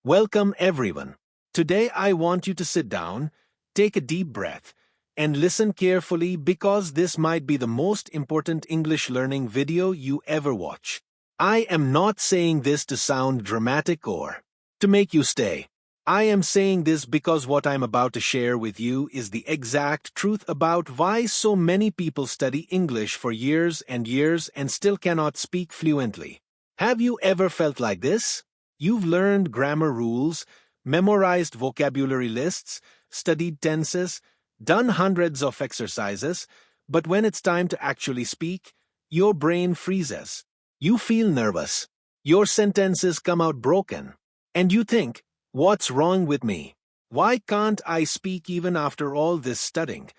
Welcome everyone. Today I want you to sit down, take a deep breath, and listen carefully because this might be the most important English learning video you ever watch. I am not saying this to sound dramatic or to make you stay. I am saying this because what I'm about to share with you is the exact truth about why so many people study English for years and years and still cannot speak fluently. Have you ever felt like this? You've learned grammar rules, memorized vocabulary lists, studied tenses, done hundreds of exercises, but when it's time to actually speak, your brain freezes. You feel nervous. Your sentences come out broken. And you think, what's wrong with me? Why can't I speak even after all this studying?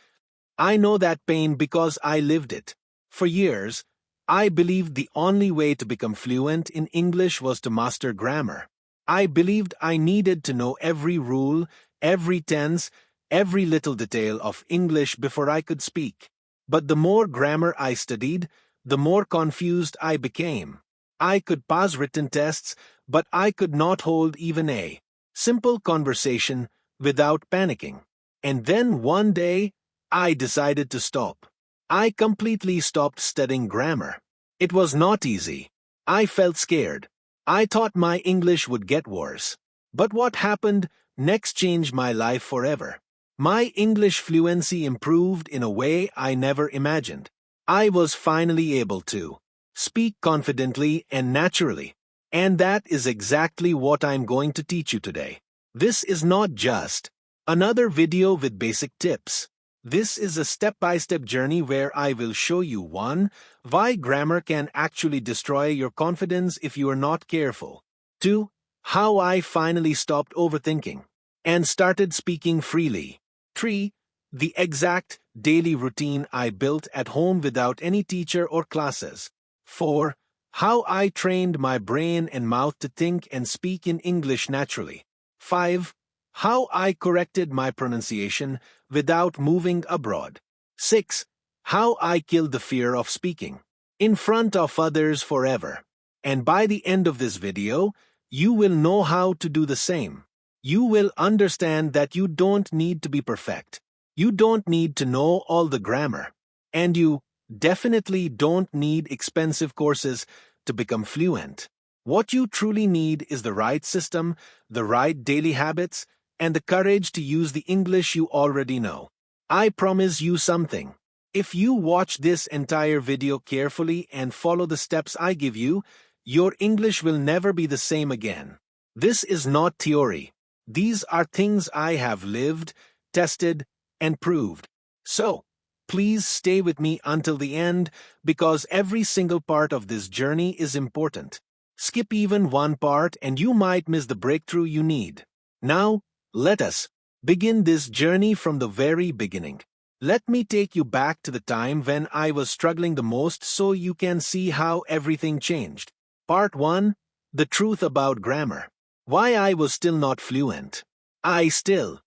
I know that pain because I lived it. For years, I believed the only way to become fluent in English was to master grammar. I believed I needed to know every rule, every tense, every little detail of English before I could speak. But the more grammar I studied, the more confused I became. I could pass written tests, but I could not hold even a simple conversation without panicking. And then one day, I decided to stop. I completely stopped studying grammar. It was not easy. I felt scared. I thought my English would get worse. But what happened next changed my life forever. My English fluency improved in a way I never imagined. I was finally able to speak confidently and naturally. And that is exactly what I'm going to teach you today. This is not just another video with basic tips. This is a step-by-step journey where I will show you 1. Why grammar can actually destroy your confidence if you are not careful. 2. How I finally stopped overthinking and started speaking freely. 3. The exact daily routine I built at home without any teacher or classes. 4. How I trained my brain and mouth to think and speak in English naturally. 5. How I corrected my pronunciation without moving abroad. 6. How I killed the fear of speaking in front of others forever. And by the end of this video, you will know how to do the same. You will understand that you don't need to be perfect. You don't need to know all the grammar. And you definitely don't need expensive courses to become fluent. What you truly need is the right system, the right daily habits, and the courage to use the English you already know. I promise you something. If you watch this entire video carefully and follow the steps I give you, your English will never be the same again. This is not theory. These are things I have lived, tested, and proved. So, please stay with me until the end because every single part of this journey is important. Skip even one part and you might miss the breakthrough you need. Now, let us begin this journey from the very beginning. Let me take you back to the time when I was struggling the most so you can see how everything changed. Part 1. The truth about grammar. Why I was still not fluent. I still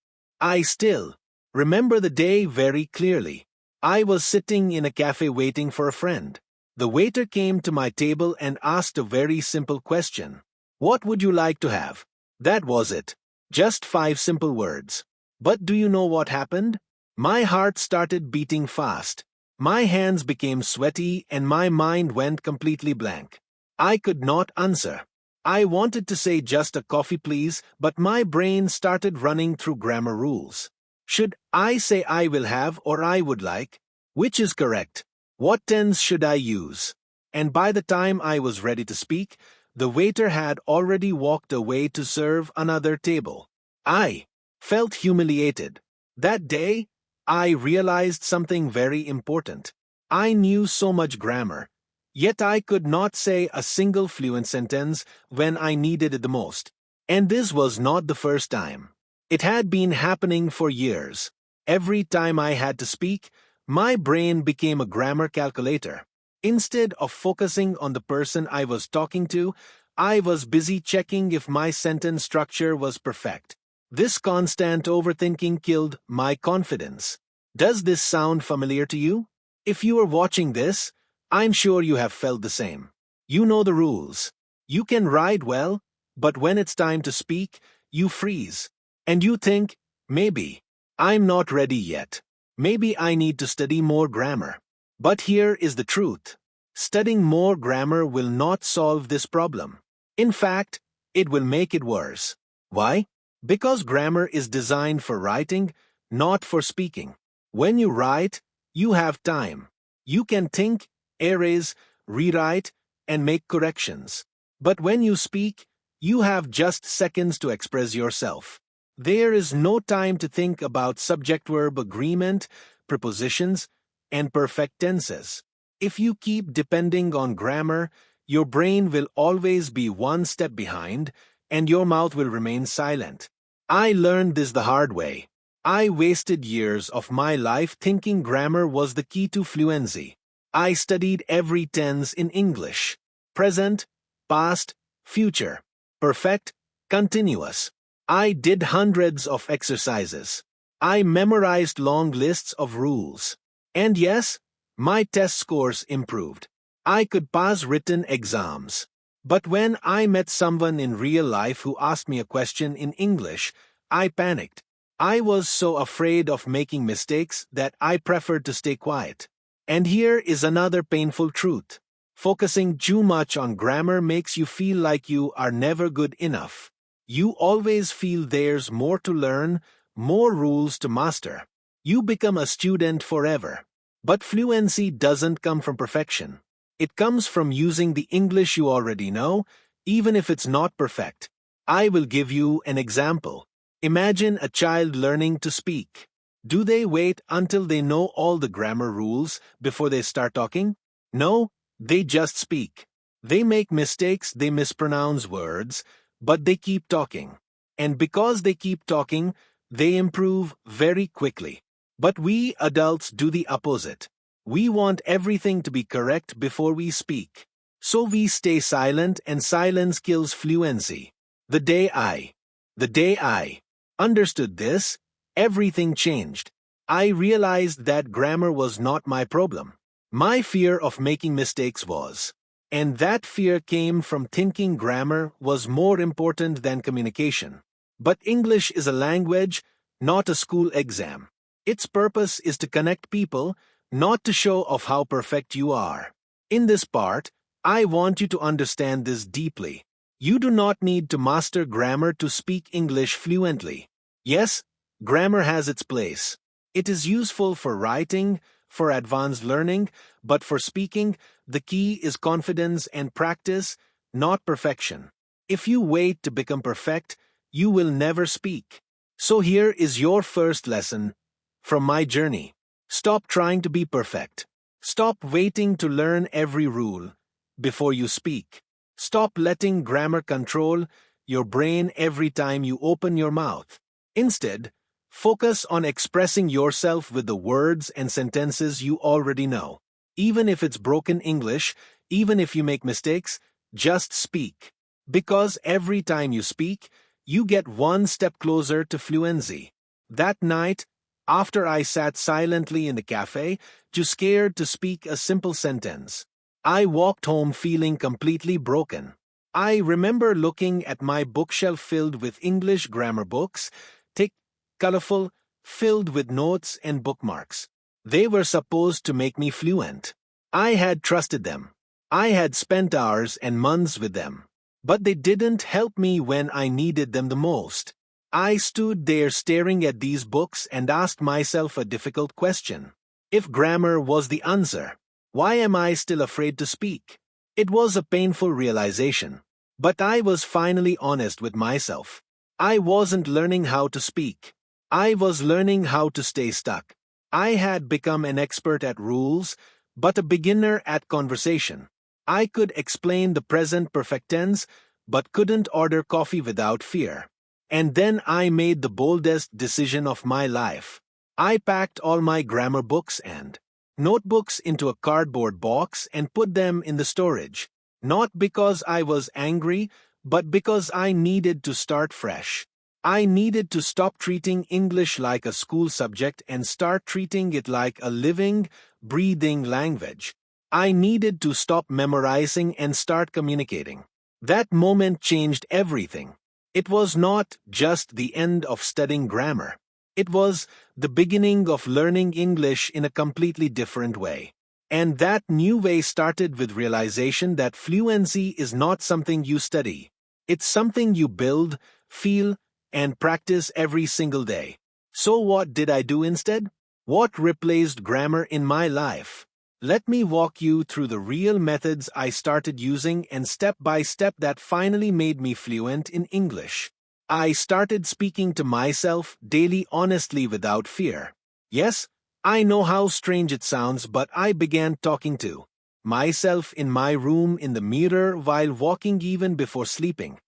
remember the day very clearly. I was sitting in a cafe waiting for a friend. The waiter came to my table and asked a very simple question. What would you like to have? That was it. Just 5 simple words. But do you know what happened? My heart started beating fast. My hands became sweaty and my mind went completely blank. I could not answer. I wanted to say just a coffee please, but my brain started running through grammar rules. Should I say I will have or I would like? Which is correct? What tense should I use? And by the time I was ready to speak, the waiter had already walked away to serve another table. I felt humiliated. That day, I realized something very important. I knew so much grammar, yet I could not say a single fluent sentence when I needed it the most. And this was not the first time. It had been happening for years. Every time I had to speak, my brain became a grammar calculator. Instead of focusing on the person I was talking to, I was busy checking if my sentence structure was perfect. This constant overthinking killed my confidence. Does this sound familiar to you? If you are watching this, I'm sure you have felt the same. You know the rules. You can write well, But when it's time to speak, you freeze. And you think, maybe I'm not ready yet. Maybe I need to study more grammar. But here is the truth. Studying more grammar will not solve this problem. In fact, it will make it worse. Why? Because grammar is designed for writing, not for speaking. When you write, you have time. You can think, erase, rewrite, and make corrections. But when you speak, you have just seconds to express yourself. There is no time to think about subject-verb agreement, prepositions, and perfect tenses. If you keep depending on grammar, your brain will always be one step behind, and your mouth will remain silent. I learned this the hard way. I wasted years of my life thinking grammar was the key to fluency. I studied every tense in English: present, past, future, perfect, continuous. I did hundreds of exercises. I memorized long lists of rules. And yes, my test scores improved. I could pass written exams. But when I met someone in real life who asked me a question in English, I panicked. I was so afraid of making mistakes that I preferred to stay quiet. And here is another painful truth. Focusing too much on grammar makes you feel like you are never good enough. You always feel there's more to learn, more rules to master. You become a student forever. But fluency doesn't come from perfection. It comes from using the English you already know, even if it's not perfect. I will give you an example. Imagine a child learning to speak. Do they wait until they know all the grammar rules before they start talking? No, they just speak. They make mistakes, they mispronounce words, but they keep talking. And because they keep talking, they improve very quickly. But we adults do the opposite. We want everything to be correct before we speak. So we stay silent, and silence kills fluency. The day I understood this, everything changed. I realized that grammar was not my problem. My fear of making mistakes was. And that fear came from thinking grammar was more important than communication. But English is a language, not a school exam. Its purpose is to connect people, not to show off how perfect you are. In this part, I want you to understand this deeply. You do not need to master grammar to speak English fluently. Yes, grammar has its place. It is useful for writing, for advanced learning, but for speaking, the key is confidence and practice, not perfection. If you wait to become perfect, you will never speak. So here is your first lesson from my journey. Stop trying to be perfect. Stop waiting to learn every rule before you speak. Stop letting grammar control your brain every time you open your mouth. Instead, focus on expressing yourself with the words and sentences you already know. Even if it's broken English, even if you make mistakes, just speak. Because every time you speak, you get one step closer to fluency. That night, after I sat silently in the cafe, too scared to speak a simple sentence, I walked home feeling completely broken. I remember looking at my bookshelf filled with English grammar books, thick, colorful, filled with notes and bookmarks. They were supposed to make me fluent. I had trusted them. I had spent hours and months with them. But they didn't help me when I needed them the most. I stood there staring at these books and asked myself a difficult question. If grammar was the answer, why am I still afraid to speak? It was a painful realization. But I was finally honest with myself. I wasn't learning how to speak. I was learning how to stay stuck. I had become an expert at rules, but a beginner at conversation. I could explain the present perfect tense, but couldn't order coffee without fear. And then I made the boldest decision of my life. I packed all my grammar books and notebooks into a cardboard box and put them in the storage. Not because I was angry, but because I needed to start fresh. I needed to stop treating English like a school subject and start treating it like a living, breathing language. I needed to stop memorizing and start communicating. That moment changed everything. It was not just the end of studying grammar. It was the beginning of learning English in a completely different way. And that new way started with realization that fluency is not something you study. It's something you build, feel, and practice every single day. So what did I do instead? What replaced grammar in my life? Let me walk you through the real methods I started using and step by step that finally made me fluent in English. I started speaking to myself daily honestly without fear. Yes, I know how strange it sounds, but I began talking to myself in my room, in the mirror, while walking, even before sleeping.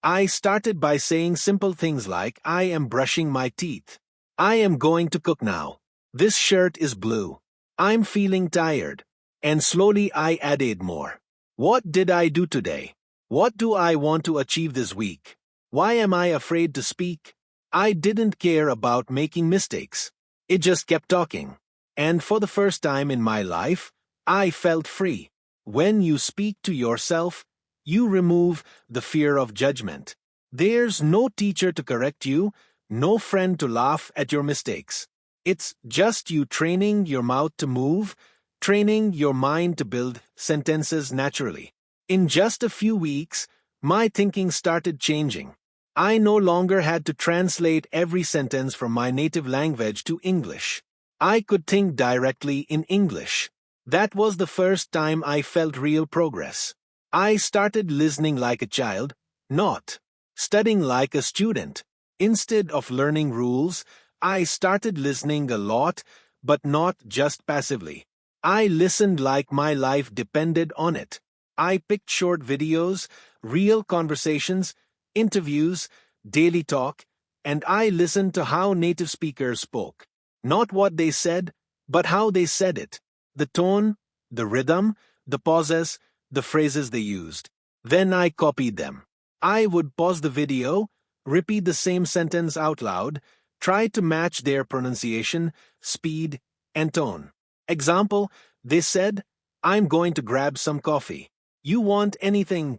I started by saying simple things like, I am brushing my teeth. I am going to cook now. This shirt is blue. I'm feeling tired. And slowly I added more. What did I do today? What do I want to achieve this week? Why am I afraid to speak? I didn't care about making mistakes. It just kept talking. And for the first time in my life, I felt free. When you speak to yourself, you remove the fear of judgment. There's no teacher to correct you, no friend to laugh at your mistakes. It's just you training your mouth to move, training your mind to build sentences naturally. In just a few weeks, my thinking started changing. I no longer had to translate every sentence from my native language to English. I could think directly in English. That was the first time I felt real progress. I started listening like a child, not studying like a student. Instead of learning rules, I started listening a lot, but not just passively. I listened like my life depended on it. I picked short videos, real conversations, interviews, daily talk, and I listened to how native speakers spoke. Not what they said, but how they said it. The tone, the rhythm, the pauses, the phrases they used. Then I copied them. I would pause the video, repeat the same sentence out loud, try to match their pronunciation, speed, and tone. Example, they said, I'm going to grab some coffee. You want anything?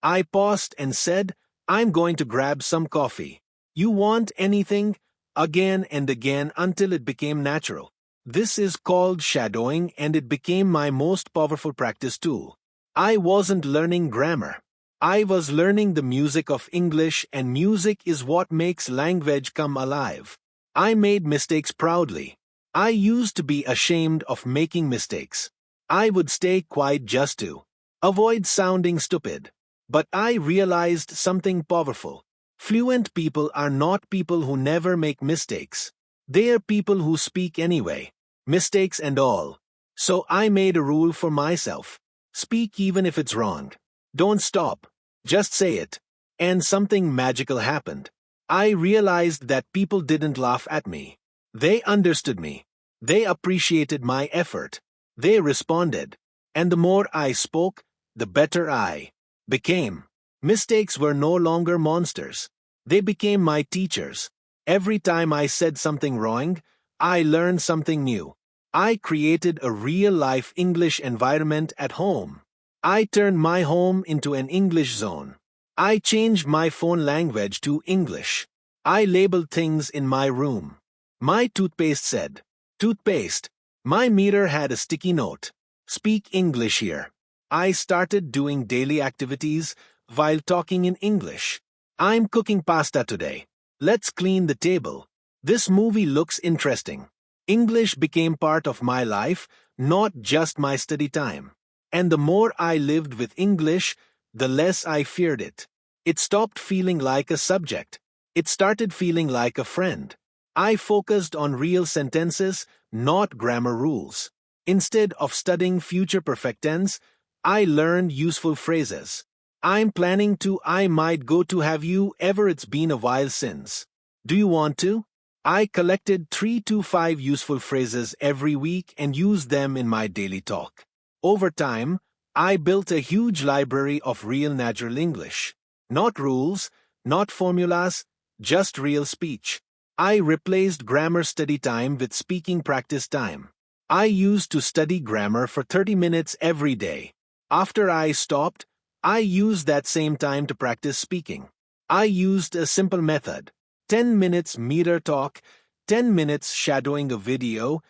I paused and said, I'm going to grab some coffee. You want anything? Again and again until it became natural. This is called shadowing, and it became my most powerful practice tool. I wasn't learning grammar. I was learning the music of English, and music is what makes language come alive. I made mistakes proudly. I used to be ashamed of making mistakes. I would stay quiet just to avoid sounding stupid. But I realized something powerful. Fluent people are not people who never make mistakes. They are people who speak anyway, mistakes and all. So I made a rule for myself. Speak even if it's wrong. Don't stop. Just say it. And something magical happened. I realized that people didn't laugh at me. They understood me. They appreciated my effort. They responded. And the more I spoke, the better I became. Mistakes were no longer monsters. They became my teachers. Every time I said something wrong, I learned something new. I created a real-life English environment at home. I turned my home into an English zone. I changed my phone language to English. I labeled things in my room. My toothpaste said, toothpaste. My mirror had a sticky note. Speak English here. I started doing daily activities while talking in English. I'm cooking pasta today. Let's clean the table. This movie looks interesting. English became part of my life, not just my study time. And the more I lived with English, the less I feared it. It stopped feeling like a subject. It started feeling like a friend. I focused on real sentences, not grammar rules. Instead of studying future perfect tense, I learned useful phrases. I'm planning to, I might go to, have you ever, it's been a while since. Do you want to? I collected 3 to 5 useful phrases every week and used them in my daily talk. Over time, I built a huge library of real natural English. Not rules, not formulas, just real speech. I replaced grammar study time with speaking practice time. I used to study grammar for 30 minutes every day. After I stopped, I used that same time to practice speaking. I used a simple method. 10 minutes meter talk, 10 minutes shadowing a video,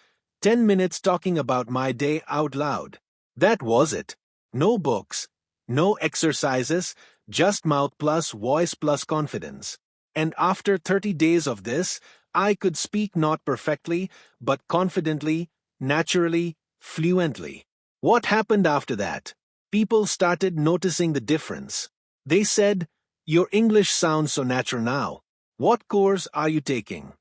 10 minutes talking about my day out loud. That was it. No books, no exercises, just mouth plus voice plus confidence. And after 30 days of this, I could speak not perfectly, but confidently, naturally, fluently. What happened after that? People started noticing the difference. They said, "Your English sounds so natural now. What course are you taking?"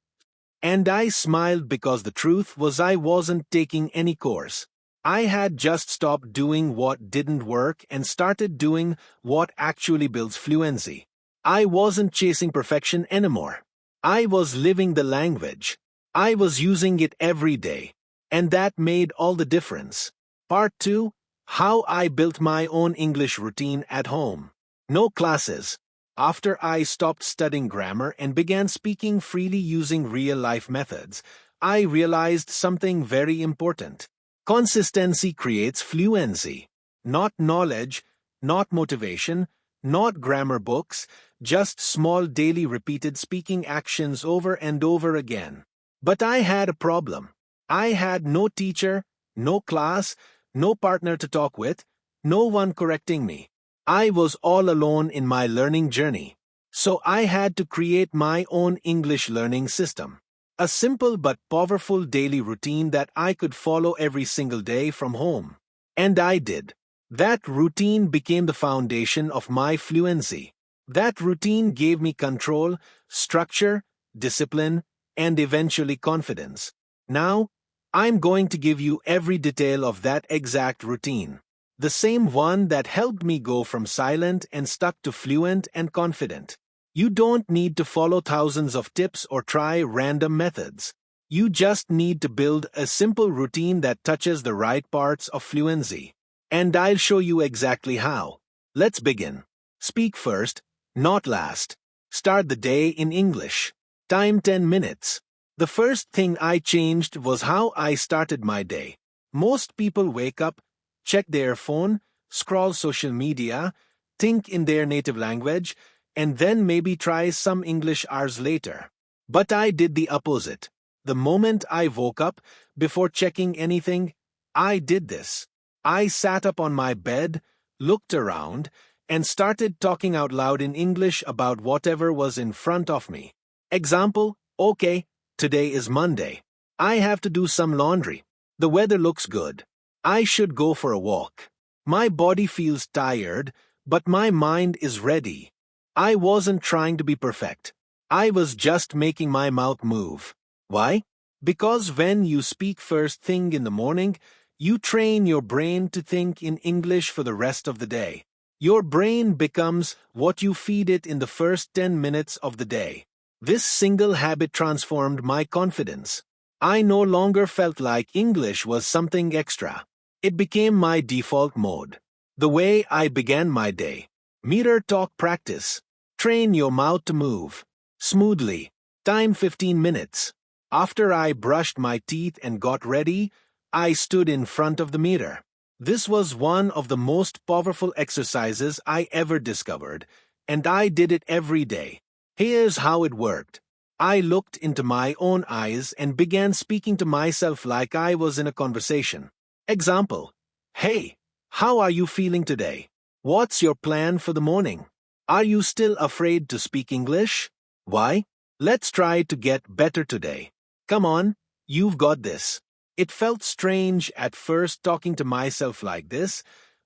And I smiled because the truth was I wasn't taking any course. I had just stopped doing what didn't work and started doing what actually builds fluency. I wasn't chasing perfection anymore. I was living the language. I was using it every day. And that made all the difference. Part 2. How I built my own English routine at home. No classes. After I stopped studying grammar and began speaking freely using real-life methods, I realized something very important. Consistency creates fluency. Not knowledge, not motivation, not grammar books, just small daily repeated speaking actions over and over again. But I had a problem. I had no teacher, no class, no partner to talk with, no one correcting me. I was all alone in my learning journey. So I had to create my own English learning system. A simple but powerful daily routine that I could follow every single day from home. And I did. That routine became the foundation of my fluency. That routine gave me control, structure, discipline, and eventually confidence. Now, I'm going to give you every detail of that exact routine. The same one that helped me go from silent and stuck to fluent and confident. You don't need to follow thousands of tips or try random methods. You just need to build a simple routine that touches the right parts of fluency. And I'll show you exactly how. Let's begin. Speak first, not last. Start the day in English. Time 10 minutes. The first thing I changed was how I started my day. Most people wake up, check their phone, scroll social media, think in their native language, and then maybe try some English hours later. But I did the opposite. The moment I woke up, before checking anything, I did this. I sat up on my bed, looked around, and started talking out loud in English about whatever was in front of me. Example, okay, today is Monday. I have to do some laundry. The weather looks good. I should go for a walk. My body feels tired, but my mind is ready. I wasn't trying to be perfect. I was just making my mouth move. Why? Because when you speak first thing in the morning, you train your brain to think in English for the rest of the day. Your brain becomes what you feed it in the first 10 minutes of the day. This single habit transformed my confidence. I no longer felt like English was something extra. It became my default mode. The way I began my day. Meter talk practice. Train your mouth to move. Smoothly. Time 15 minutes. After I brushed my teeth and got ready, I stood in front of the mirror. This was one of the most powerful exercises I ever discovered, and I did it every day. Here's how it worked. I looked into my own eyes and began speaking to myself like I was in a conversation. Example. Hey, how are you feeling today? What's your plan for the morning? Are you still afraid to speak English? Why? Let's try to get better today. Come on, you've got this. It felt strange at first talking to myself like this,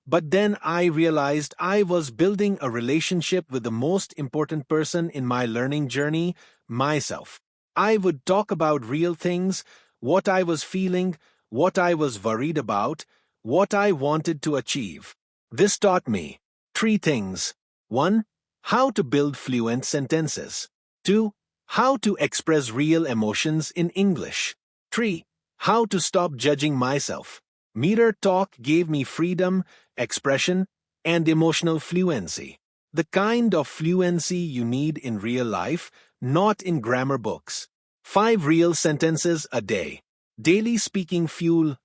but then I realized I was building a relationship with the most important person in my learning journey, myself. I would talk about real things, what I was feeling, what I was worried about, what I wanted to achieve. This taught me 3 things. 1. How to build fluent sentences. 2. How to express real emotions in English. 3. How to stop judging myself. Mirror talk gave me freedom, expression, and emotional fluency. The kind of fluency you need in real life, not in grammar books. 5 real sentences a day. Daily speaking fuel.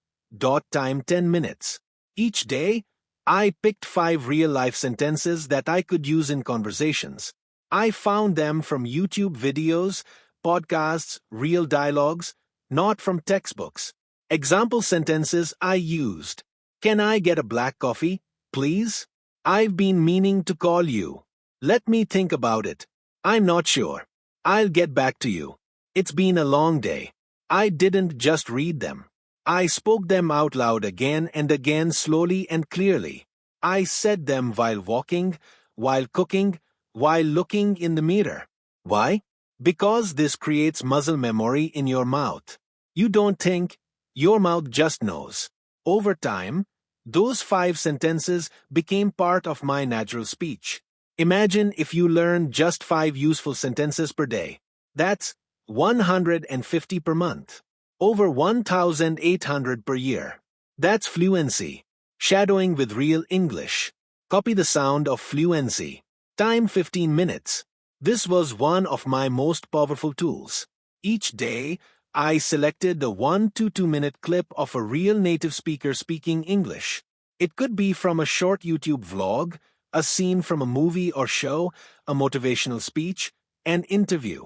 Time 10 minutes. Each day, I picked 5 real-life sentences that I could use in conversations. I found them from YouTube videos, podcasts, real dialogues, not from textbooks. Example sentences I used. Can I get a black coffee, please? I've been meaning to call you. Let me think about it. I'm not sure. I'll get back to you. It's been a long day. I didn't just read them. I spoke them out loud again and again, slowly and clearly. I said them while walking, while cooking, while looking in the mirror. Why? Because this creates muscle memory in your mouth. You don't think, your mouth just knows. Over time, those 5 sentences became part of my natural speech. Imagine if you learn just 5 useful sentences per day. That's 150 per month. Over 1,800 per year. That's fluency. Shadowing with real English. Copy the sound of fluency. Time 15 minutes. This was one of my most powerful tools. Each day, I selected the 1 to 2 minute clip of a real native speaker speaking English. It could be from a short YouTube vlog, a scene from a movie or show, a motivational speech, an interview.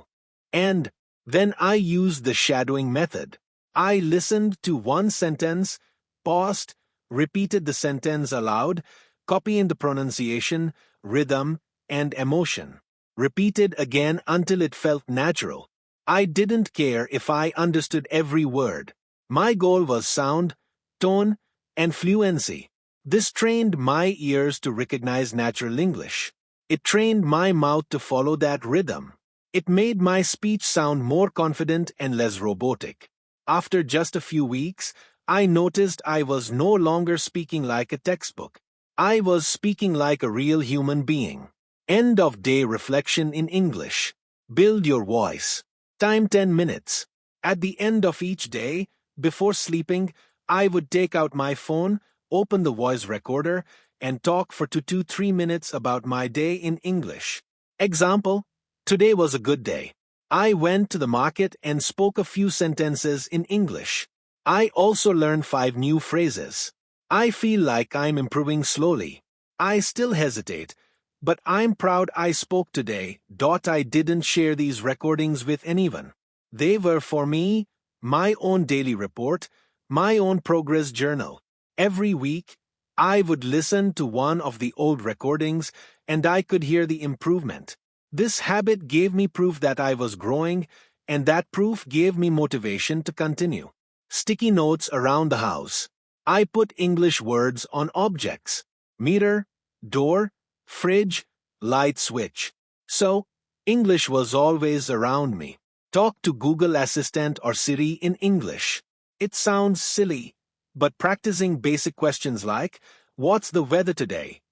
And then I used the shadowing method. I listened to one sentence, paused, repeated the sentence aloud, copying the pronunciation, rhythm, and emotion. Repeated again until it felt natural. I didn't care if I understood every word. My goal was sound, tone, and fluency. This trained my ears to recognize natural English. It trained my mouth to follow that rhythm. It made my speech sound more confident and less robotic. After just a few weeks, I noticed I was no longer speaking like a textbook. I was speaking like a real human being. End of day reflection in English. Build your voice. Time 10 minutes. At the end of each day, before sleeping, I would take out my phone, open the voice recorder, and talk for 2 to 3 minutes about my day in English. Example: today was a good day. I went to the market and spoke a few sentences in English. I also learned 5 new phrases. I feel like I'm improving slowly. I still hesitate, but I'm proud I spoke today. I didn't share these recordings with anyone. They were for me, my own daily report, my own progress journal. Every week, I would listen to one of the old recordings and I could hear the improvement. This habit gave me proof that I was growing, and that proof gave me motivation to continue. Sticky notes around the house. I put English words on objects: mirror, door, fridge, light switch. So, English was always around me. Talk to Google Assistant or Siri in English. It sounds silly, but practicing basic questions like, "What's the weather today?"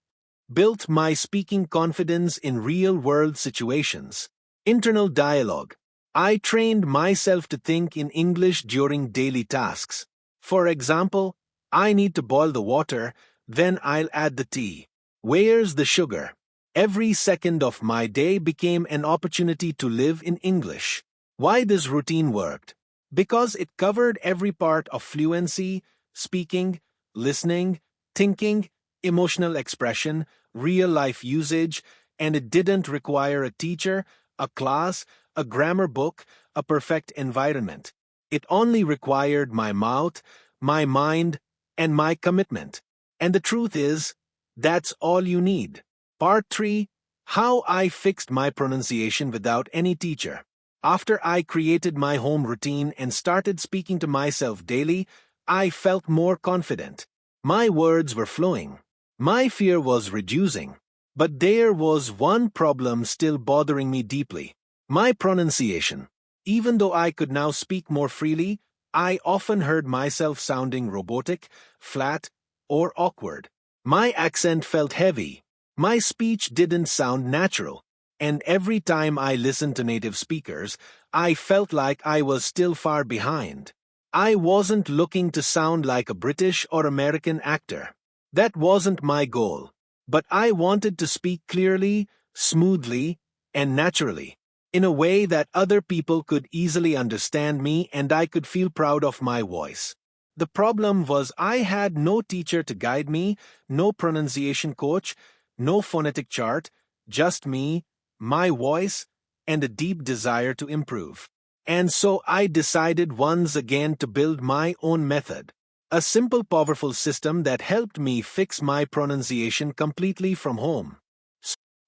built my speaking confidence in real-world situations. Internal dialogue. I trained myself to think in English during daily tasks. For example, I need to boil the water, then I'll add the tea. Where's the sugar? Every second of my day became an opportunity to live in English. Why this routine worked? Because it covered every part of fluency, speaking, listening, thinking, emotional expression, real-life usage, and it didn't require a teacher, a class, a grammar book, a perfect environment. It only required my mouth, my mind, and my commitment. And the truth is, that's all you need. Part 3. How I fixed my pronunciation without any teacher. After I created my home routine and started speaking to myself daily, I felt more confident. My words were flowing. My fear was reducing. But there was one problem still bothering me deeply: my pronunciation. Even though I could now speak more freely, I often heard myself sounding robotic, flat, or awkward. My accent felt heavy. My speech didn't sound natural. And every time I listened to native speakers, I felt like I was still far behind. I wasn't looking to sound like a British or American actor. That wasn't my goal. But I wanted to speak clearly, smoothly, and naturally, in a way that other people could easily understand me and I could feel proud of my voice. The problem was I had no teacher to guide me, no pronunciation coach, no phonetic chart, just me, my voice, and a deep desire to improve. And so I decided once again to build my own method. A simple, powerful system that helped me fix my pronunciation completely from home.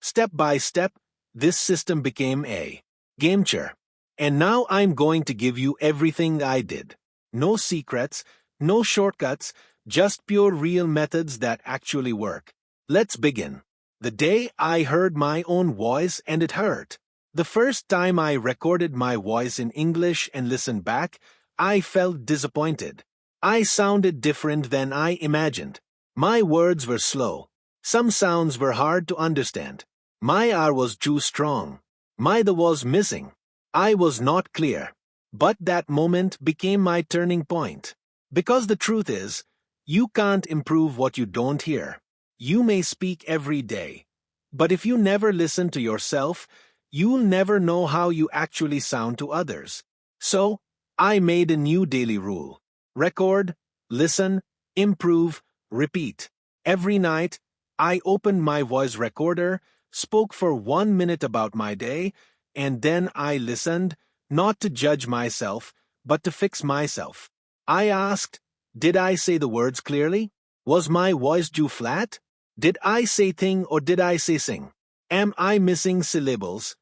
Step by step, this system became a game changer. And now I'm going to give you everything I did. No secrets, no shortcuts, just pure real methods that actually work. Let's begin. The day I heard my own voice and it hurt. The first time I recorded my voice in English and listened back, I felt disappointed. I sounded different than I imagined. My words were slow. Some sounds were hard to understand. My R was too strong. My the was missing. I was not clear. But that moment became my turning point. Because the truth is, you can't improve what you don't hear. You may speak every day, but if you never listen to yourself, you'll never know how you actually sound to others. So, I made a new daily rule. Record, listen, improve, repeat. Every night, I opened my voice recorder, spoke for 1 minute about my day, and then I listened, not to judge myself, but to fix myself. I asked, did I say the words clearly? Was my voice too flat? Did I say thing or did I say sing? Am I missing syllables?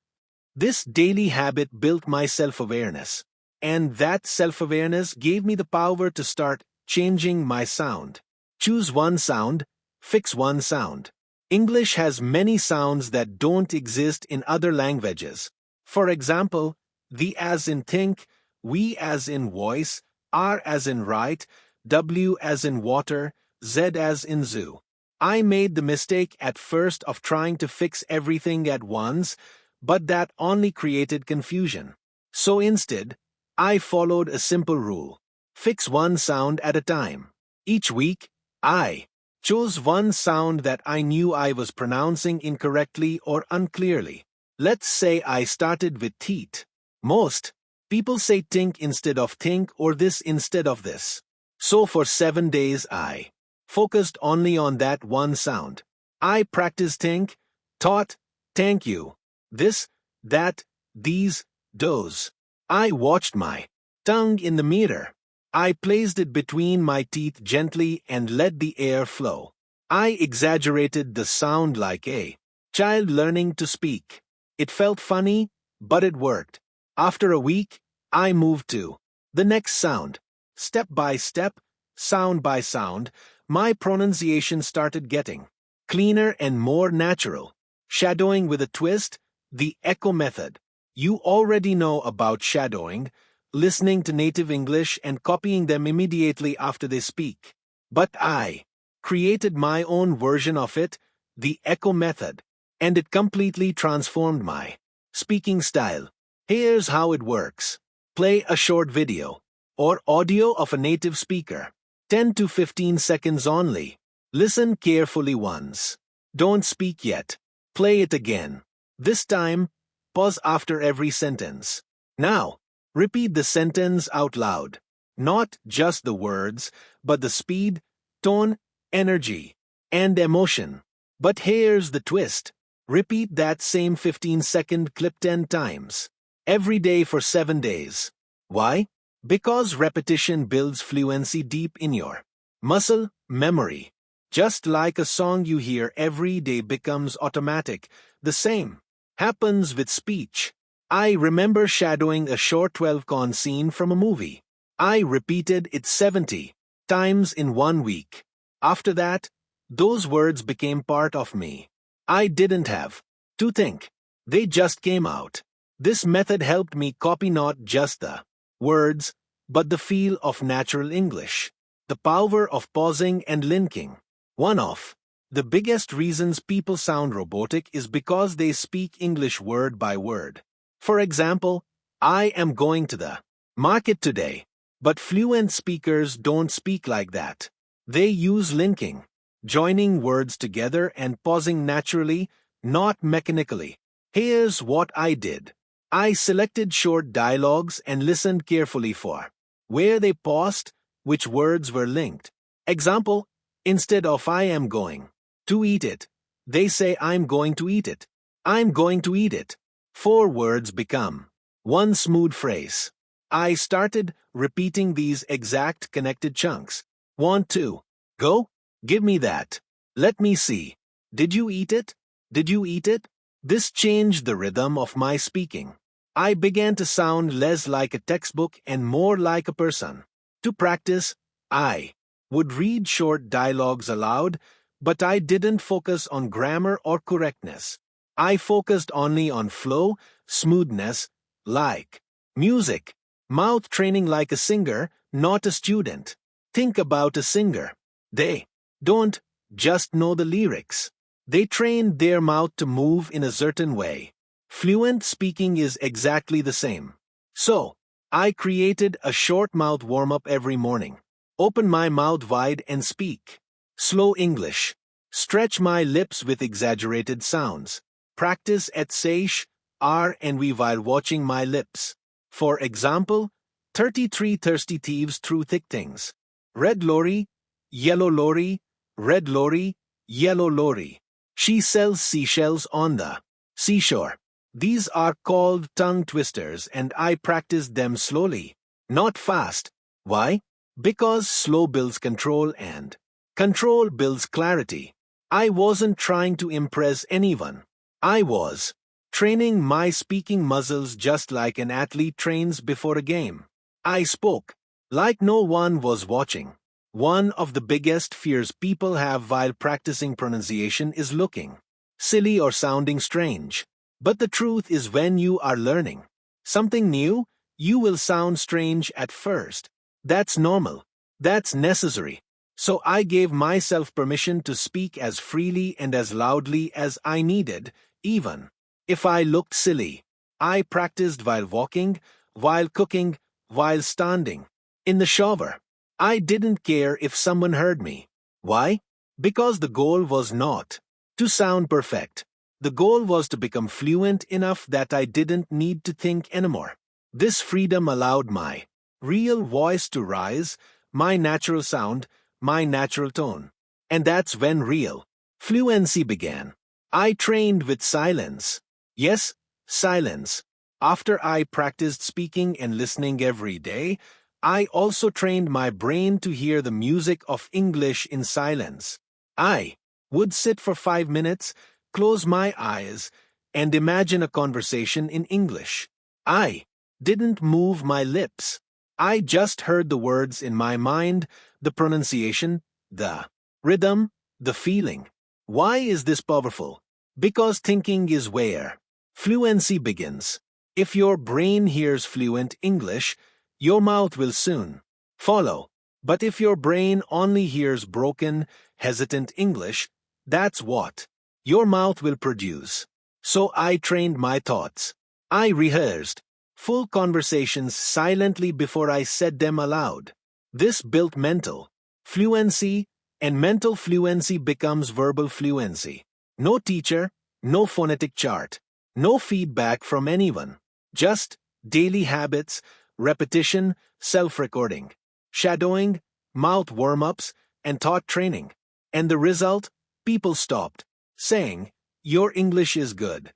This daily habit built my self-awareness. And that self-awareness gave me the power to start changing my sound. Choose one sound, fix one sound. English has many sounds that don't exist in other languages. For example, the as in think, we as in voice, R as in write, W as in water, Z as in zoo. I made the mistake at first of trying to fix everything at once, but that only created confusion. So instead, I followed a simple rule. Fix one sound at a time. Each week, I chose one sound that I knew I was pronouncing incorrectly or unclearly. Let's say I started with teeth. Most people say tink instead of think or this instead of this. So for 7 days I focused only on that one sound. I practiced think, taught, thank you, this, that, these, those. I watched my tongue in the mirror. I placed it between my teeth gently and let the air flow. I exaggerated the sound like a child learning to speak. It felt funny, but it worked. After a week, I moved to the next sound. Step by step, sound by sound, my pronunciation started getting cleaner and more natural. Shadowing with a twist, the echo method. You already know about shadowing, listening to native English and copying them immediately after they speak. But I created my own version of it, the echo method, and it completely transformed my speaking style. Here's how it works. Play a short video or audio of a native speaker. 10 to 15 seconds only. Listen carefully once. Don't speak yet. Play it again. This time, pause after every sentence. Now, repeat the sentence out loud. Not just the words, but the speed, tone, energy, and emotion. But here's the twist. Repeat that same 15-second clip 10 times. Every day for 7 days. Why? Because repetition builds fluency deep in your muscle memory. Just like a song you hear every day becomes automatic, the same happens with speech. I remember shadowing a short 12-con scene from a movie. I repeated it 70 times in 1 week. After that, those words became part of me. I didn't have to think. They just came out. This method helped me copy not just the words, but the feel of natural English. The power of pausing and linking. One of the biggest reasons people sound robotic is because they speak English word by word. For example, I am going to the market today, but fluent speakers don't speak like that. They use linking, joining words together and pausing naturally, not mechanically. Here's what I did. I selected short dialogues and listened carefully for where they paused, which words were linked. Example, instead of I am going to eat it, they say I'm going to eat it. I'm going to eat it. 4 words become one smooth phrase. I started repeating these exact connected chunks. Want to go? Give me that. Let me see. Did you eat it? Did you eat it? This changed the rhythm of my speaking. I began to sound less like a textbook and more like a person. To practice, I would read short dialogues aloud, but I didn't focus on grammar or correctness. I focused only on flow, smoothness, like music. Mouth training like a singer, not a student. Think about a singer. They don't just know the lyrics. They train their mouth to move in a certain way. Fluent speaking is exactly the same. So, I created a short mouth warm-up every morning. Open my mouth wide and speak. Slow English. Stretch my lips with exaggerated sounds. Practice at sh, r and v while watching my lips. For example, 33 thirsty thieves threw thick things. Red lorry, yellow lorry, red lorry, yellow lorry. She sells seashells on the seashore. These are called tongue twisters and I practiced them slowly, not fast. Why? Because slow builds control and control builds clarity. I wasn't trying to impress anyone. I was training my speaking muscles just like an athlete trains before a game. I spoke like no one was watching. One of the biggest fears people have while practicing pronunciation is looking silly or sounding strange. But the truth is when you are learning something new, you will sound strange at first. That's normal. That's necessary. So I gave myself permission to speak as freely and as loudly as I needed, even if I looked silly. I practiced while walking, while cooking, while standing in the shower. I didn't care if someone heard me. Why? Because the goal was not to sound perfect. The goal was to become fluent enough that I didn't need to think anymore. This freedom allowed my real voice to rise, my natural sound, my natural tone. And that's when real fluency began. I trained with silence. Yes, silence. After I practiced speaking and listening every day, I also trained my brain to hear the music of English in silence. I would sit for 5 minutes, close my eyes, and imagine a conversation in English. I didn't move my lips. I just heard the words in my mind, the pronunciation, the rhythm, the feeling. Why is this powerful? Because thinking is where fluency begins. If your brain hears fluent English, your mouth will soon follow. But if your brain only hears broken, hesitant English, that's what your mouth will produce. So I trained my thoughts. I rehearsed full conversations silently before I said them aloud. This built mental fluency, and mental fluency becomes verbal fluency. No teacher, no phonetic chart, no feedback from anyone. Just daily habits, repetition, self-recording, shadowing, mouth warm-ups, and thought training. And the result? People stopped saying, "Your English is good."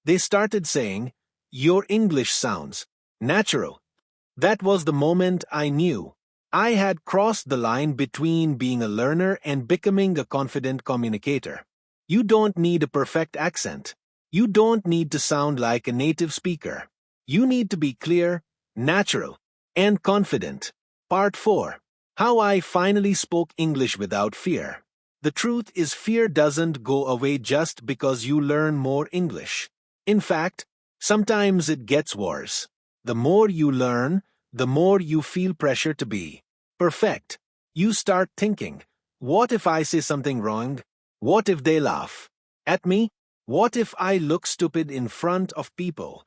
They started saying, "Your English sounds natural." That was the moment I knew I had crossed the line between being a learner and becoming a confident communicator. You don't need a perfect accent. You don't need to sound like a native speaker. You need to be clear, natural, and confident. Part 4. How I finally spoke English without fear. The truth is fear doesn't go away just because you learn more English. In fact, sometimes it gets worse. The more you learn, the more you feel pressure to be perfect. You start thinking, what if I say something wrong? What if they laugh at me? What if I look stupid in front of people?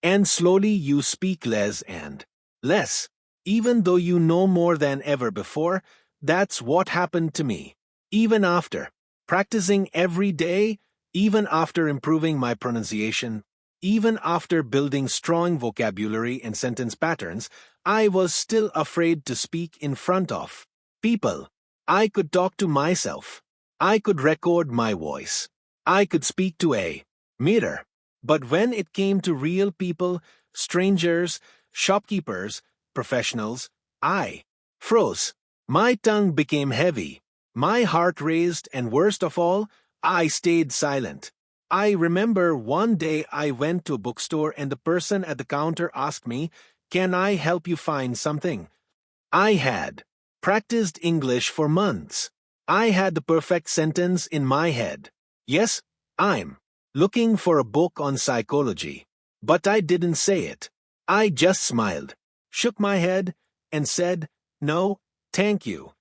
And slowly you speak less and less. Even though you know more than ever before, that's what happened to me. Even after practicing every day, even after improving my pronunciation, Even after building strong vocabulary and sentence patterns, I was still afraid to speak in front of people. I could talk to myself. I could record my voice. I could speak to a mirror. But when it came to real people, strangers, shopkeepers, professionals, I froze. My tongue became heavy. My heart raced, and worst of all, I stayed silent. I remember one day I went to a bookstore and the person at the counter asked me, "Can I help you find something?" I had practiced English for months. I had the perfect sentence in my head. Yes, I'm looking for a book on psychology. But I didn't say it. I just smiled, shook my head, and said, "No, thank you."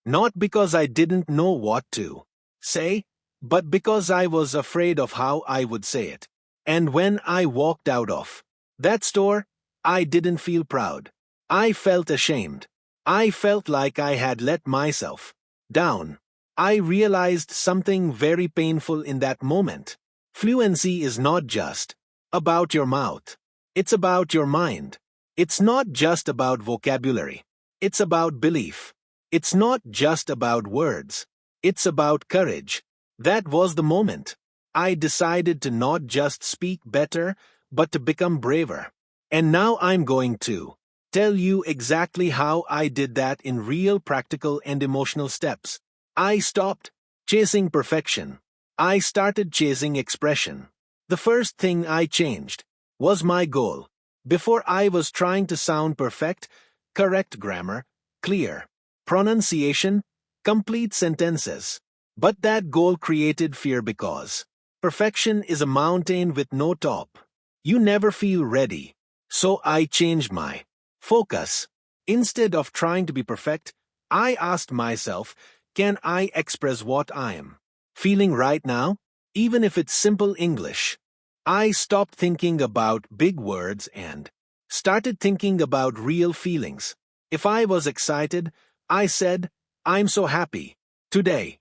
Not because I didn't know what to say, but because I was afraid of how I would say it. And when I walked out of that store, I didn't feel proud. I felt ashamed. I felt like I had let myself down. I realized something very painful in that moment. Fluency is not just about your mouth. It's about your mind. It's not just about vocabulary. It's about belief. It's not just about words. It's about courage. That was the moment. I decided to not just speak better, but to become braver. And now I'm going to tell you exactly how I did that in real practical and emotional steps. I stopped chasing perfection. I started chasing expression. The first thing I changed was my goal. Before I was trying to sound perfect, correct grammar, clear pronunciation, complete sentences. But that goal created fear because perfection is a mountain with no top. You never feel ready. So I changed my focus. Instead of trying to be perfect, I asked myself, can I express what I am feeling right now, even if it's simple English? I stopped thinking about big words and started thinking about real feelings. If I was excited, I said, "I'm so happy today."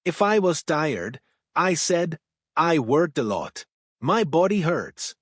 If I was tired, I said, "I worked a lot. My body hurts."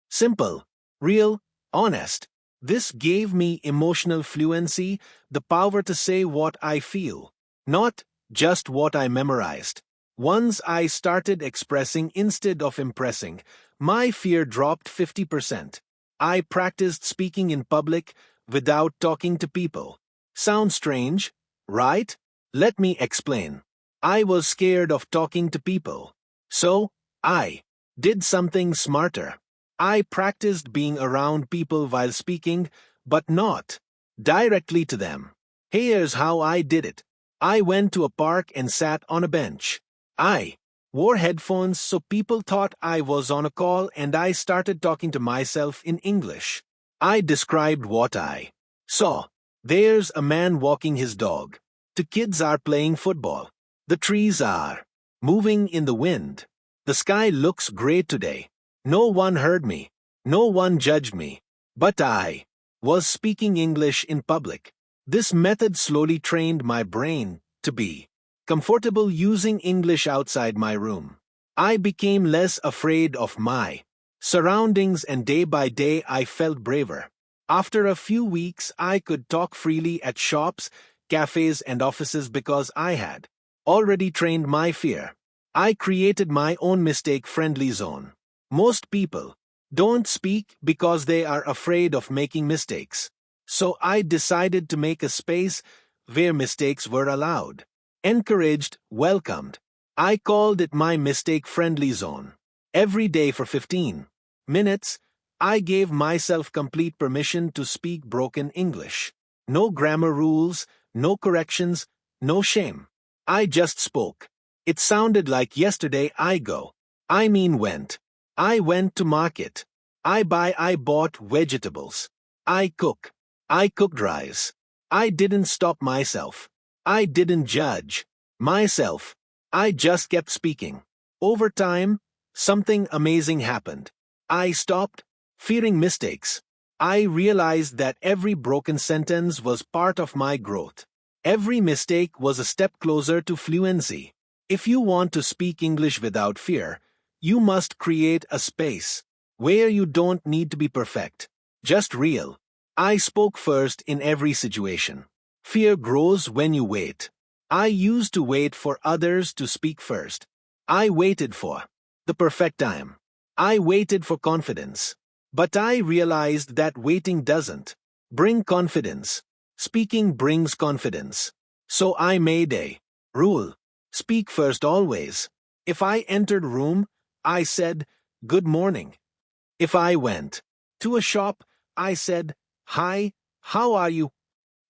Simple, real, honest. This gave me emotional fluency, the power to say what I feel, not just what I memorized. Once I started expressing instead of impressing, my fear dropped 50%. I practiced speaking in public without talking to people. Sounds strange, right? Let me explain. I was scared of talking to people. So, I did something smarter. I practiced being around people while speaking, but not directly to them. Here's how I did it. I went to a park and sat on a bench. I wore headphones so people thought I was on a call, and I started talking to myself in English. I described what I saw. There's a man walking his dog. The kids are playing football. The trees are moving in the wind. The sky looks great today. No one heard me. No one judged me. But I was speaking English in public. This method slowly trained my brain to be comfortable using English outside my room. I became less afraid of my surroundings, and day by day I felt braver. After a few weeks, I could talk freely at shops, cafes, and offices because I had already trained my fear. I created my own mistake-friendly zone. Most people don't speak because they are afraid of making mistakes. So I decided to make a space where mistakes were allowed, encouraged, welcomed. I called it my mistake-friendly zone. Every day for 15 minutes, I gave myself complete permission to speak broken English. No grammar rules, no corrections, no shame. I just spoke. It sounded like yesterday. Went. I went to market. I bought vegetables. I cooked rice. I didn't stop myself. I didn't judge myself. I just kept speaking. Over time, something amazing happened. I stopped fearing mistakes. I realized that every broken sentence was part of my growth. Every mistake was a step closer to fluency. If you want to speak English without fear, you must create a space. where you don't need to be perfect, just real. I spoke first in every situation. Fear grows when you wait. I used to wait for others to speak first. I waited for the perfect time. I waited for confidence. But I realized that waiting doesn't bring confidence. Speaking brings confidence. So I made a rule. Speak first always. If I entered a room, I said, "Good morning." If I went to a shop, I said, "Hi, how are you?"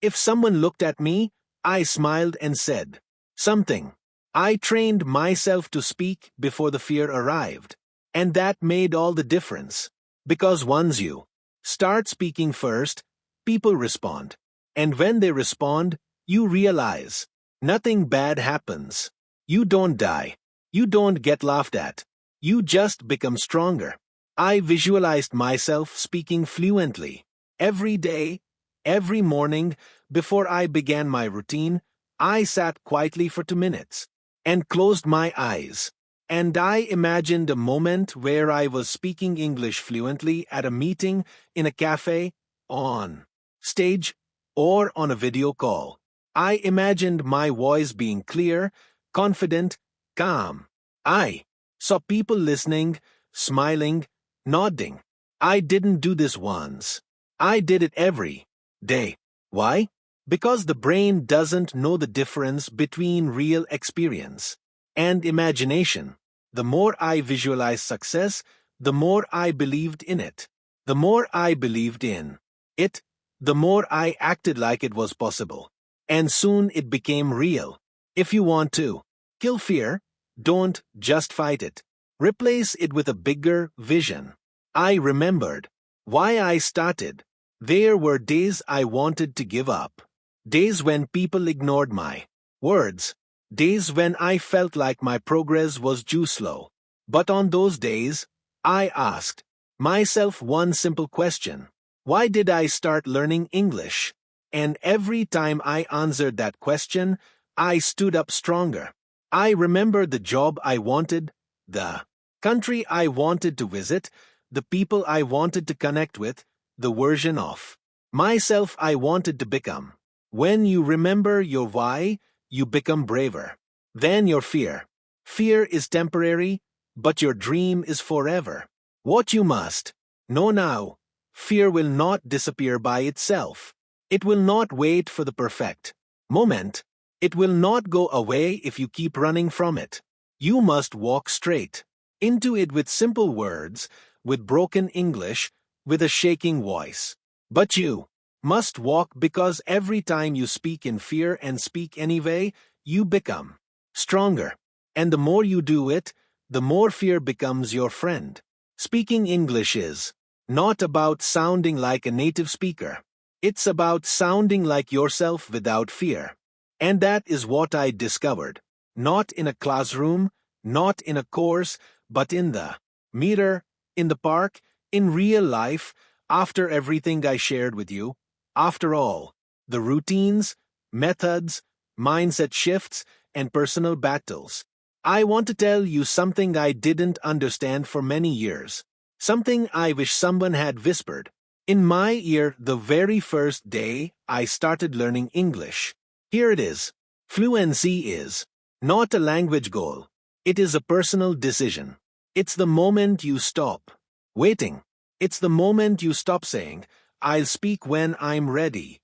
If someone looked at me, I smiled and said something. I trained myself to speak before the fear arrived. And that made all the difference. Because once you start speaking first, people respond. And when they respond, you realize nothing bad happens. You don't die. You don't get laughed at. You just become stronger. I visualized myself speaking fluently. Every day, every morning, before I began my routine, I sat quietly for 2 minutes and closed my eyes. And I imagined a moment where I was speaking English fluently at a meeting, in a cafe, on stage, or on a video call. I imagined my voice being clear, confident, calm. I saw people listening, smiling, nodding. I didn't do this once. I did it every day. Why? Because the brain doesn't know the difference between real experience and imagination. The more I visualized success, the more I believed in it. The more I believed in it, the more I acted like it was possible. And soon it became real. If you want to kill fear, don't just fight it. Replace it with a bigger vision. I remembered why I started. There were days I wanted to give up. Days when people ignored my words. Days when I felt like my progress was too slow. But on those days, I asked myself one simple question. Why did I start learning English? And every time I answered that question, I stood up stronger. I remembered the job I wanted, the country I wanted to visit, the people I wanted to connect with, the version of myself I wanted to become. When you remember your why, you become braver than your fear. Fear is temporary, but your dream is forever. What you must know now, fear will not disappear by itself. It will not wait for the perfect moment. It will not go away if you keep running from it. You must walk straight into it with simple words, with broken English, with a shaking voice. But you must walk because every time you speak in fear and speak anyway, you become stronger. And the more you do it, the more fear becomes your friend. Speaking English is not about sounding like a native speaker. It's about sounding like yourself without fear. And that is what I discovered. Not in a classroom, not in a course, but in the mirror, in the park, in real life, after everything I shared with you. After all, the routines, methods, mindset shifts, and personal battles. I want to tell you something I didn't understand for many years. Something I wish someone had whispered in my ear the very first day I started learning English. Here it is. Fluency is not a language goal. It is a personal decision. It's the moment you stop waiting. It's the moment you stop saying, "I'll speak when I'm ready."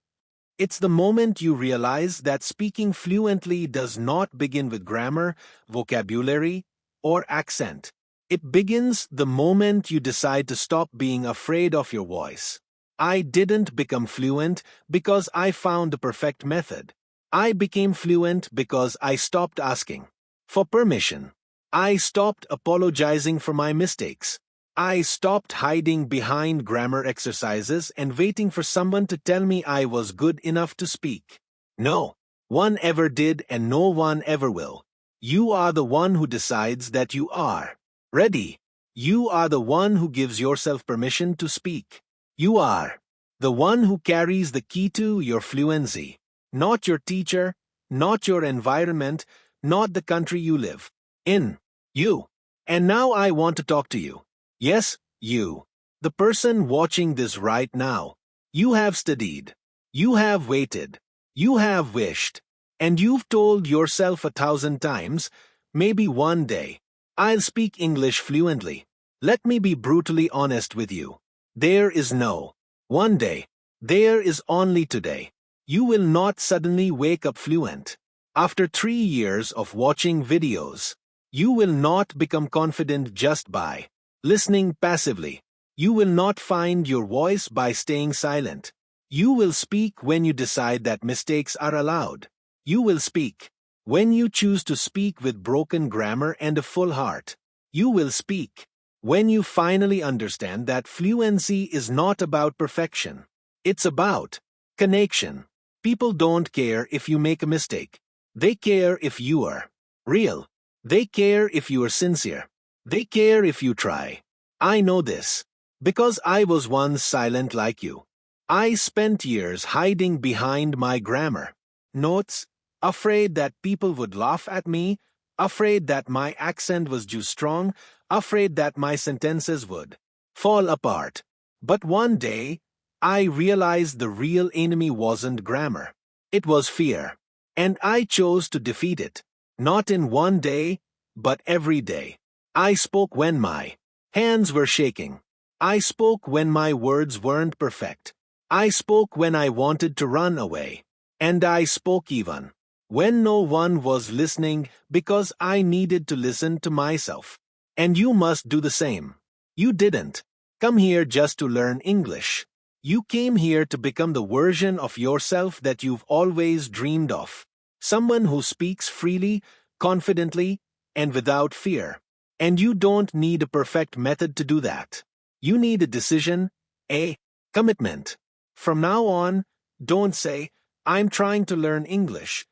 It's the moment you realize that speaking fluently does not begin with grammar, vocabulary, or accent. It begins the moment you decide to stop being afraid of your voice. I didn't become fluent because I found the perfect method. I became fluent because I stopped asking for permission. I stopped apologizing for my mistakes. I stopped hiding behind grammar exercises and waiting for someone to tell me I was good enough to speak. No one ever did and no one ever will. You are the one who decides that you are ready. You are the one who gives yourself permission to speak. You are the one who carries the key to your fluency. Not your teacher, not your environment, not the country you live in. You. And now I want to talk to you. Yes, You, the person watching this right now, you have studied, you have waited, you have wished, and you've told yourself 1,000 times, maybe one day, I'll speak English fluently. Let me be brutally honest with you. There is no one day. There is only today. You will not suddenly wake up fluent. After 3 years of watching videos, you will not become confident just by listening passively. You will not find your voice by staying silent. You will speak when you decide that mistakes are allowed. You will speak when you choose to speak with broken grammar and a full heart. You will speak when you finally understand that fluency is not about perfection. It's about connection. People don't care if you make a mistake. They care if you are real. They care if you are sincere. They care if you try. I know this because I was once silent like you. I spent years hiding behind my grammar notes, afraid that people would laugh at me, afraid that my accent was too strong, afraid that my sentences would fall apart. But one day, I realized the real enemy wasn't grammar. It was fear. And I chose to defeat it. Not in one day, but every day. I spoke when my hands were shaking. I spoke when my words weren't perfect. I spoke when I wanted to run away. And I spoke even when no one was listening because I needed to listen to myself. And you must do the same. You didn't come here just to learn English. You came here to become the version of yourself that you've always dreamed of. Someone who speaks freely, confidently, and without fear. And you don't need a perfect method to do that. You need a decision, a commitment. From now on, don't say, I'm trying to learn English.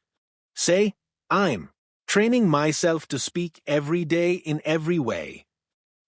Say, I'm training myself to speak every day in every way.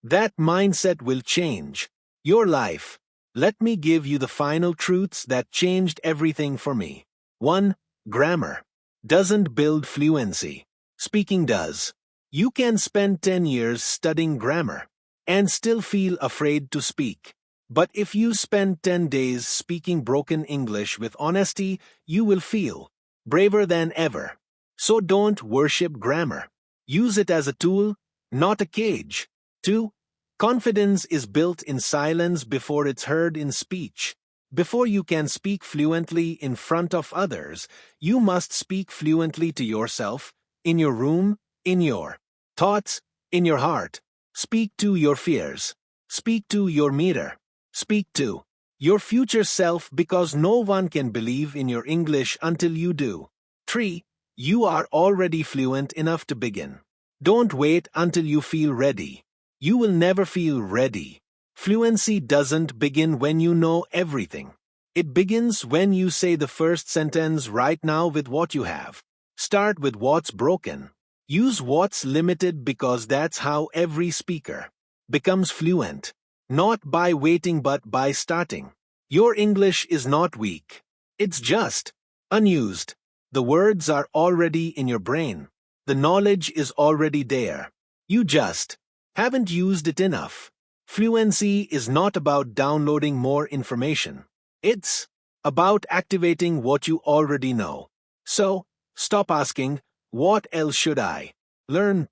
That mindset will change your life. Let me give you the final truths that changed everything for me. 1. Grammar doesn't build fluency. Speaking does. You can spend 10 years studying grammar and still feel afraid to speak. But if you spend 10 days speaking broken English with honesty, you will feel braver than ever. So don't worship grammar. Use it as a tool, not a cage. 2. Confidence is built in silence before it's heard in speech. Before you can speak fluently in front of others, you must speak fluently to yourself, in your room, in your thoughts, in your heart. Speak to your fears. Speak to your mirror. Speak to your future self because no one can believe in your English until you do. 3. You are already fluent enough to begin. Don't wait until you feel ready. You will never feel ready. Fluency doesn't begin when you know everything. It begins when you say the first sentence right now with what you have. Start with what's broken. Use what's limited because that's how every speaker becomes fluent. Not by waiting but by starting. Your English is not weak. It's just unused. The words are already in your brain. The knowledge is already there. You just haven't used it enough. Fluency is not about downloading more information. It's about activating what you already know. So, stop asking, what else should I learn?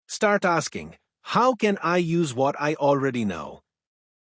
Start asking, how can I use what I already know?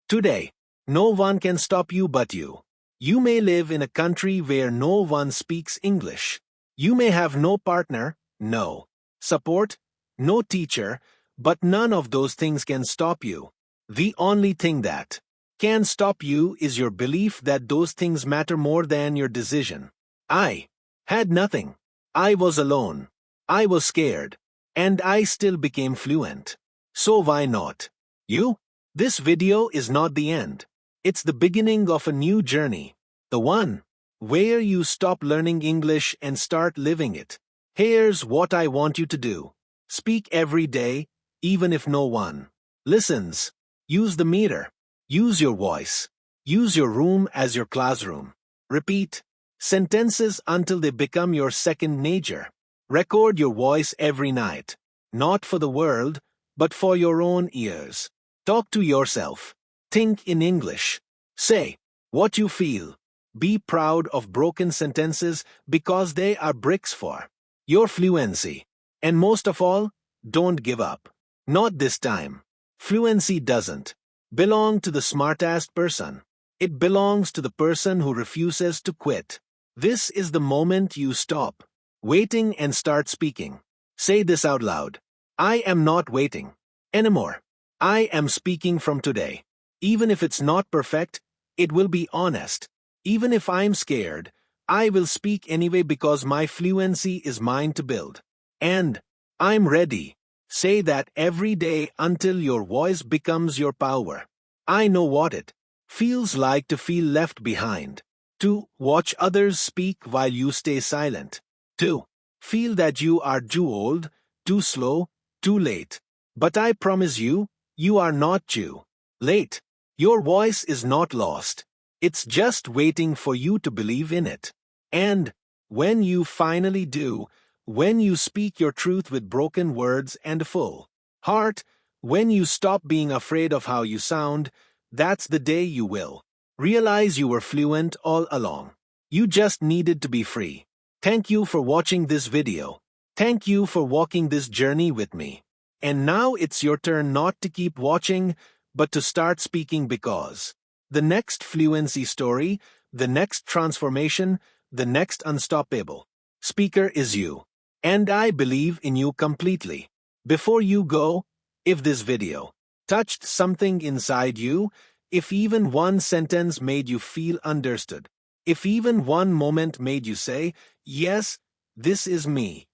Today, no one can stop you but you. You may live in a country where no one speaks English. You may have no partner, no support, no teacher, but none of those things can stop you. The only thing that can stop you is your belief that those things matter more than your decision. I had nothing. I was alone. I was scared. And I still became fluent. So why not you? This video is not the end. It's the beginning of a new journey. The one where you stop learning English and start living it. Here's what I want you to do. Speak every day, even if no one listens. Use the meter. Use your voice. Use your room as your classroom. Repeat sentences until they become your second nature. Record your voice every night. Not for the world, but for your own ears. Talk to yourself. Think in English. Say what you feel. Be proud of broken sentences because they are bricks for your fluency. And most of all, don't give up. Not this time. Fluency doesn't belong to the smartest person. It belongs to the person who refuses to quit. This is the moment you stop waiting and start speaking. Say this out loud. I am not waiting anymore. I am speaking from today. Even if it's not perfect, it will be honest. Even if I'm scared, I will speak anyway because my fluency is mine to build. And I'm ready. Say that every day until your voice becomes your power. I know what it feels like to feel left behind. To watch others speak while you stay silent. To feel that you are too old, too slow, too late. But I promise you, you are not too late. Your voice is not lost. It's just waiting for you to believe in it. And when you finally do, when you speak your truth with broken words and a full heart, when you stop being afraid of how you sound, that's the day you will realize you were fluent all along. You just needed to be free. Thank you for watching this video. Thank you for walking this journey with me. And now it's your turn not to keep watching, but to start speaking because the next fluency story, the next transformation, the next unstoppable speaker is you. And I believe in you completely. Before you go, if this video touched something inside you, if even one sentence made you feel understood, if even one moment made you say, yes, this is me,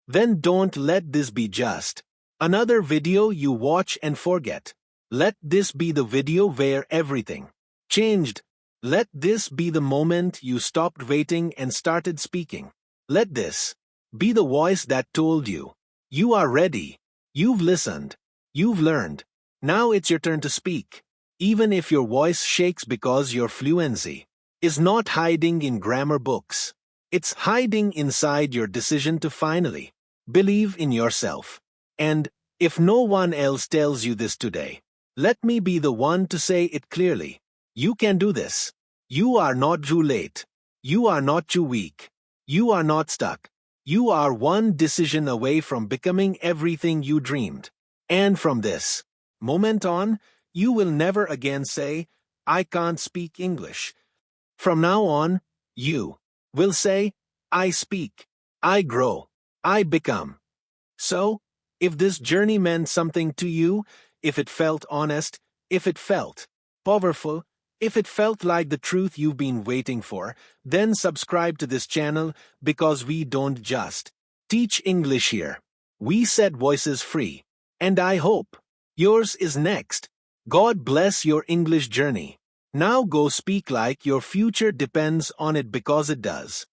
then don't let this be just another video you watch and forget. Let this be the video where everything changed. Let this be the moment you stopped waiting and started speaking. Let this be the voice that told you, you are ready, you've listened, you've learned. Now it's your turn to speak. Even if your voice shakes because your fluency is not hiding in grammar books. It's hiding inside your decision to finally believe in yourself. And if no one else tells you this today, let me be the one to say it clearly. You can do this. You are not too late. You are not too weak. You are not stuck. You are one decision away from becoming everything you dreamed. And from this moment on, you will never again say, I can't speak English. From now on, you will say, I speak, I grow, I become. So, if this journey meant something to you, if it felt honest, if it felt powerful, if it felt like the truth you've been waiting for, then subscribe to this channel because we don't just teach English here. We set voices free. And I hope yours is next. God bless your English journey. Now go speak like your future depends on it because it does.